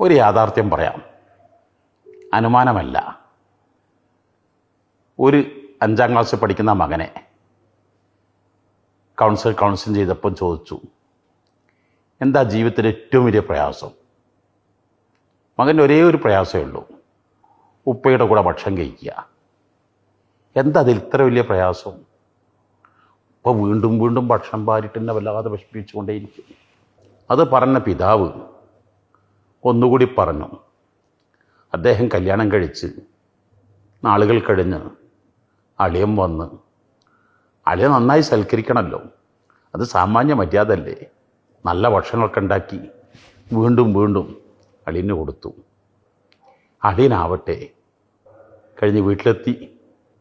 ഒരു യാഥാർത്ഥ്യം പറയാം, അനുമാനമല്ല. ഒരു 5ാം ക്ലാസ്സിൽ പഠിക്കുന്ന മകനെ കൗൺസിലിംഗ് ചെയ്തപ്പം ചോദിച്ചു, എന്താ ജീവിതത്തിലെ ഏറ്റവും വലിയ പ്രയാസം? മകൻ്റെ ഒരേ ഒരു പ്രയാസമേ ഉള്ളൂ, ഉപ്പയുടെ കൂടെ ഭക്ഷണം കഴിക്കുക. എന്താ അതിൽ ഇത്ര വലിയ പ്രയാസം? ഇപ്പോൾ വീണ്ടും വീണ്ടും ഭക്ഷണം പാരിട്ട് എന്നെ വല്ലാതെ വിഷമിപ്പിച്ചുകൊണ്ടേയിരിക്കും. അത് പറഞ്ഞ പിതാവ് ഒന്നുകൂടി പറഞ്ഞു. അദ്ദേഹം കല്യാണം കഴിച്ച് നാളുകൾ കഴിഞ്ഞ് അളിയൻ വന്ന്, അളിയൻ നന്നായി സൽക്കരിക്കണമല്ലോ, അത് സാമാന്യ മര്യാദ അല്ലേ. നല്ല ഭക്ഷണമൊക്കെ ഉണ്ടാക്കി വീണ്ടും വീണ്ടും അളിയന് കൊടുത്തു. അളിയനാവട്ടെ കഴിഞ്ഞ് വീട്ടിലെത്തി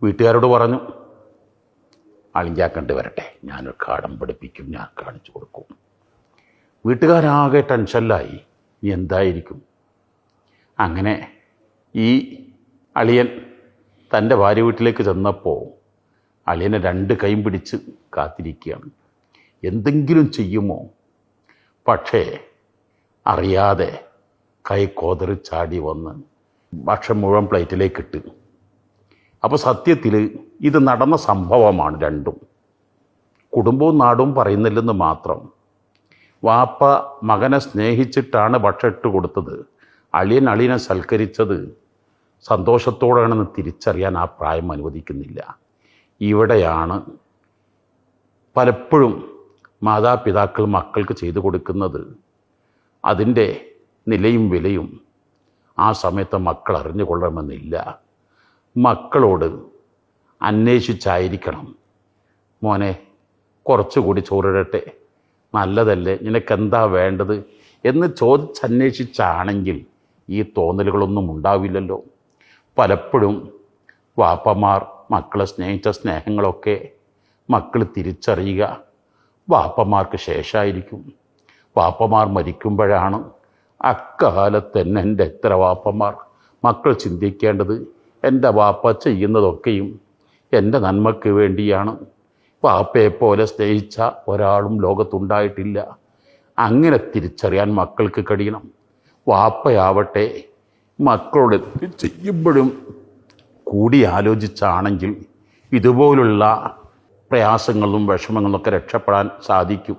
വീട്ടുകാരോട് പറഞ്ഞു, അളിഞ്ചാ കണ്ടു വരട്ടെ, ഞാനൊരു കാടം പഠിപ്പിക്കും, ഞാൻ കാണിച്ചു കൊടുക്കും. വീട്ടുകാരാകെ ടെൻഷനിലായി, ഇനി എന്തായിരിക്കും. അങ്ങനെ ഈ അളിയൻ തൻ്റെ ഭാര്യ വീട്ടിലേക്ക് ചെന്നപ്പോൾ അളിയനെ 2 കൈയും പിടിച്ച് കാത്തിരിക്കുകയാണ്, എന്തെങ്കിലും ചെയ്യുമോ. പക്ഷേ അറിയാതെ കൈ കോതറി ചാടി വന്ന് ഭക്ഷണം മുഴുവൻ പ്ലേറ്റിലേക്ക് ഇട്ട്. അപ്പോൾ സത്യത്തിൽ ഇത് നടന്ന സംഭവമാണ് രണ്ടും. കുടുംബവും നാടും പറയുന്നില്ലെന്ന് മാത്രം. വാപ്പ മകനെ സ്നേഹിച്ചിട്ടാണ് ഭക്ഷണം ഇട്ട് കൊടുത്തത്, അളിയൻ അളിയനെ സൽക്കരിച്ചത് സന്തോഷത്തോടെയാണെന്ന് തിരിച്ചറിയാൻ ആ പ്രായം അനുവദിക്കുന്നില്ല. ഇവിടെയാണ് പലപ്പോഴും മാതാപിതാക്കൾ മക്കൾക്ക് ചെയ്തു കൊടുക്കുന്നത്. അതിൻ്റെ നിലയും വിലയും ആ സമയത്ത് മക്കൾ അറിഞ്ഞുകൊള്ളണമെന്നില്ല. മക്കളോട് അന്വേഷിച്ചായിരിക്കണം, മോനെ കുറച്ചുകൂടി ചോറിടട്ടെ, നല്ലതല്ലേ, നിനക്കെന്താ വേണ്ടത് എന്ന് ചോദിച്ചന്വേഷിച്ചാണെങ്കിൽ ഈ തോന്നലുകളൊന്നും ഉണ്ടാവില്ലല്ലോ. പലപ്പോഴും വാപ്പമാർ മക്കളെ സ്നേഹിച്ച സ്നേഹങ്ങളൊക്കെ മക്കൾ തിരിച്ചറിയുക വാപ്പമാർക്ക് ശേഷമായിരിക്കും. വാപ്പമാർ മരിക്കുമ്പോഴാണ് അക്കാലത്ത് തന്നെ എൻ്റെ എത്ര വാപ്പമാർ. മക്കൾ ചിന്തിക്കേണ്ടത്, എൻ്റെ വാപ്പ ചെയ്യുന്നതൊക്കെയും എൻ്റെ നന്മയ്ക്ക് വേണ്ടിയാണ്. വാപ്പയെപ്പോലെ സ്നേഹിച്ച ഒരാളും ലോകത്തുണ്ടായിട്ടില്ല. അങ്ങനെ തിരിച്ചറിയാൻ മക്കൾക്ക് കഴിയണം. വാപ്പയാവട്ടെ മക്കളോട് ചെയ്യുമ്പോഴും കൂടി ആലോചിച്ചാണെങ്കിൽ ഇതുപോലുള്ള പ്രയാസങ്ങളും വിഷമങ്ങളും ഒക്കെ രക്ഷപ്പെടാൻ സാധിക്കും.